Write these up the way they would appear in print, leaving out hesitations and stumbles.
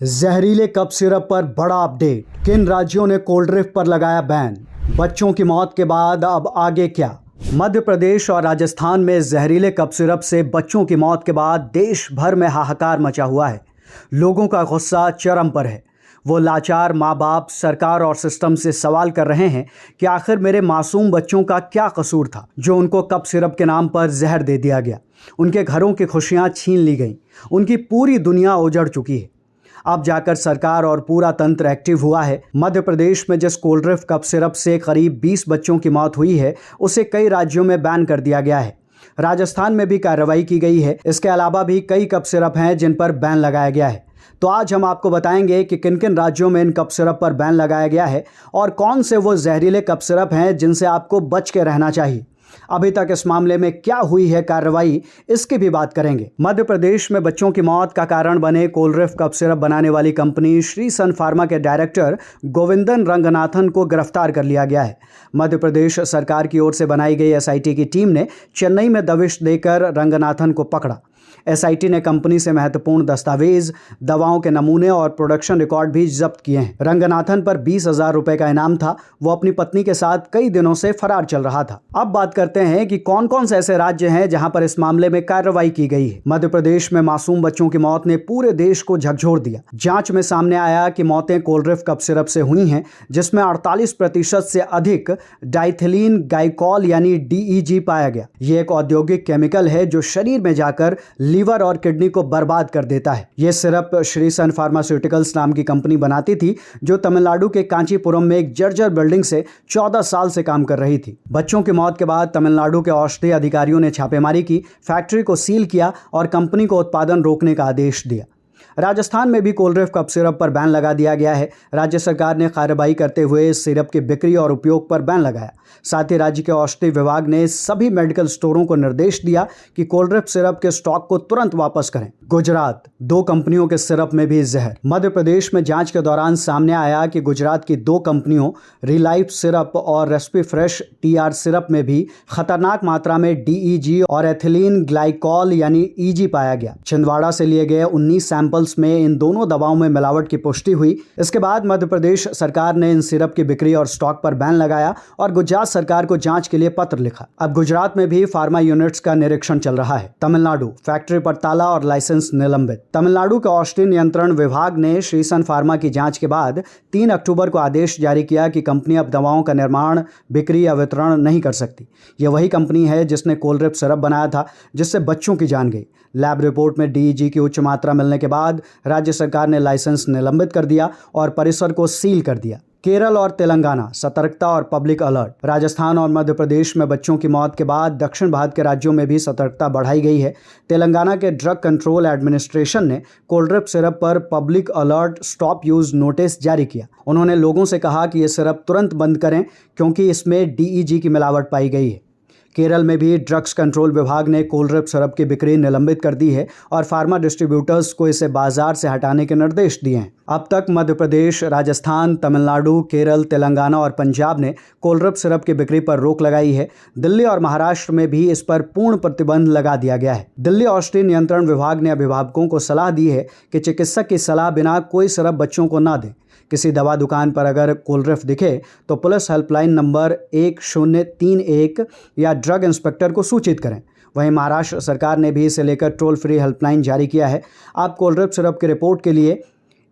जहरीले cup syrup पर बड़ा अपडेट। किन राज्यों ने कोल्ड ड्रिंक पर लगाया बैन? बच्चों की मौत के बाद अब आगे क्या? मध्य प्रदेश और राजस्थान में जहरीले कप सिरप से बच्चों की मौत के बाद देश भर में हाहाकार मचा हुआ है। लोगों का गुस्सा चरम पर है। वो लाचार माँ बाप सरकार और सिस्टम से सवाल कर रहे हैं कि आखिर मेरे मासूम बच्चों का क्या कसूर था जो उनको कप सिरप के नाम पर जहर दे दिया गया। उनके घरों की खुशियां छीन ली गईं। उनकी पूरी दुनिया उजड़ चुकी है। अब जाकर सरकार और पूरा तंत्र एक्टिव हुआ है। मध्य प्रदेश में जिस कोल्ड ड्रिंक कप सिरप से करीब 20 बच्चों की मौत हुई है, उसे कई राज्यों में बैन कर दिया गया है। राजस्थान में भी कार्रवाई की गई है। इसके अलावा भी कई कप सिरप हैं जिन पर बैन लगाया गया है। तो आज हम आपको बताएंगे कि किन किन राज्यों में इन कप सिरप पर बैन लगाया गया है और कौन से वो जहरीले कप सिरप हैं जिनसे आपको बच के रहना चाहिए। अभी तक इस मामले में क्या हुई है कार्रवाई, इसकी भी बात करेंगे। मध्य प्रदेश में बच्चों की मौत का कारण बने कोल्ड ड्रिंक कप सिरप बनाने वाली कंपनी श्री सन फार्मा के डायरेक्टर गोविंदन रंगनाथन को गिरफ्तार कर लिया गया है। मध्य प्रदेश सरकार की ओर से बनाई गई एसआईटी की टीम ने चेन्नई में दबिश देकर रंगनाथन को पकड़ा। एसआईटी ने कंपनी से महत्वपूर्ण दस्तावेज, दवाओं के नमूने और प्रोडक्शन रिकॉर्ड भी जब्त किए हैं। रंगनाथन पर 20,000 रुपए का इनाम था। वो अपनी पत्नी के साथ कई दिनों से फरार चल रहा था। अब बात करते हैं कि कौन कौन से ऐसे राज्य हैं जहां पर इस मामले में कार्रवाई की गई है। मध्य प्रदेश में मासूम बच्चों की मौत ने पूरे देश को झकझोर दिया। जांच में सामने आया कि मौतें कोल्ड ड्रिंक कप सिरप से हुई हैं, जिसमें 48% से अधिक डाइथिलीन ग्लाइकॉल यानी डीईजी पाया गया। ये एक औद्योगिक केमिकल है जो शरीर में जाकर लीवर और किडनी को बर्बाद कर देता है। यह सिरप श्री सन फार्मास्यूटिकल्स नाम की कंपनी बनाती थी, जो तमिलनाडु के कांचीपुरम में एक जर्जर बिल्डिंग से 14 साल से काम कर रही थी। बच्चों की मौत के बाद तमिलनाडु के औषधि अधिकारियों ने छापेमारी की, फैक्ट्री को सील किया और कंपनी को उत्पादन रोकने का आदेश दिया। राजस्थान में भी कोल्ड ड्रिंक कप सिरप पर बैन लगा दिया गया है। राज्य सरकार ने कार्रवाई करते हुए इस सिरप की बिक्री और उपयोग पर बैन लगाया। साथ ही राज्य के औषधि विभाग ने सभी मेडिकल स्टोरों को निर्देश दिया कि कोल्ड ड्रिंक सिरप के स्टॉक को तुरंत वापस करें। गुजरात, 2 कंपनियों के सिरप में भी जहर। मध्य प्रदेश में जांच के दौरान सामने आया कि गुजरात की 2 कंपनियों रिलाइफ सिरप और रेस्पी फ्रेश टीआर सिरप में भी खतरनाक मात्रा में डीईजी और एथिलीन ग्लाइकॉल यानी ईजी पाया गया। छिंदवाड़ा से लिए गए 19 सैंपल में इन दोनों दवाओं में मिलावट की पुष्टि हुई। इसके बाद मध्य प्रदेश सरकार ने इन सिरप की बिक्री और स्टॉक पर बैन लगाया और गुजरात सरकार को जांच के लिए पत्र लिखा। अब गुजरात में भी फार्मा यूनिट्स का निरीक्षण चल रहा है। तमिलनाडु, फैक्ट्री पर ताला और लाइसेंस निलंबित। तमिलनाडु के औषधि नियंत्रण विभाग ने श्री सन फार्मा की जांच के बाद 3 अक्टूबर को आदेश जारी किया कि कंपनी अब दवाओं का निर्माण, बिक्री या वितरण नहीं कर सकती। यह वही कंपनी है जिसने कोल्ड ड्रिंक सिरप बनाया था जिससे बच्चों की जान गई। लैब रिपोर्ट में डीईजी की उच्च मात्रा मिलने के बाद राज्य सरकार ने लाइसेंस निलंबित कर दिया और परिसर को सील कर दिया। केरल और तेलंगाना, सतर्कता और पब्लिक अलर्ट। राजस्थान और मध्य प्रदेश में बच्चों की मौत के बाद दक्षिण भारत के राज्यों में भी सतर्कता बढ़ाई गई है। तेलंगाना के ड्रग कंट्रोल एडमिनिस्ट्रेशन ने कोल्ड ड्रिंक सिरप पर public alert stop use notice जारी किया। उन्होंने लोगों से कहा कि यह सिरप तुरंत बंद करें क्योंकि इसमें डीईजी की मिलावट पाई गई है। केरल में भी ड्रग्स कंट्रोल विभाग ने कोल्ड ड्रिंक सिरप की बिक्री निलंबित कर दी है और फार्मा डिस्ट्रीब्यूटर्स को इसे बाजार से हटाने के निर्देश दिए हैं। अब तक मध्य प्रदेश, राजस्थान, तमिलनाडु, केरल, तेलंगाना और पंजाब ने कोल्ड ड्रिंक सिरप की बिक्री पर रोक लगाई है। दिल्ली और महाराष्ट्र में भी इस पर पूर्ण प्रतिबंध लगा दिया गया है। दिल्ली औषधि नियंत्रण विभाग ने अभिभावकों को सलाह दी है कि चिकित्सक की सलाह बिना कोई सिरप बच्चों को ना दें। किसी दवा दुकान पर अगर कोल्ड ड्रिंक दिखे तो पुलिस हेल्पलाइन नंबर 1031 या ड्रग इंस्पेक्टर को सूचित करें। वहीं महाराष्ट्र सरकार ने भी इसे लेकर टोल फ्री हेल्पलाइन जारी किया है। आप कोल्ड ड्रिंक सिरप की रिपोर्ट के लिए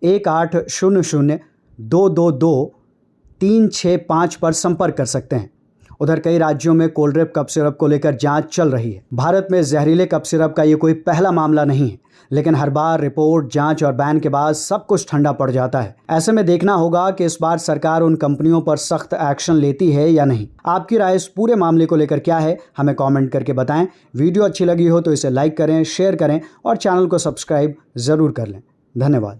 1800-222-365 पर संपर्क कर सकते हैं। उधर कई राज्यों में कोल्ड ड्रिंक कप सिरप को लेकर जांच चल रही है। भारत में जहरीले कप सिरप का ये कोई पहला मामला नहीं है, लेकिन हर बार रिपोर्ट, जांच और बैन के बाद सब कुछ ठंडा पड़ जाता है। ऐसे में देखना होगा कि इस बार सरकार उन कंपनियों पर सख्त एक्शन लेती है या नहीं। आपकी राय इस पूरे मामले को लेकर क्या है, हमें कमेंट करके बताएं। वीडियो अच्छी लगी हो तो इसे लाइक करें, शेयर करें और चैनल को सब्सक्राइब जरूर कर लें। धन्यवाद।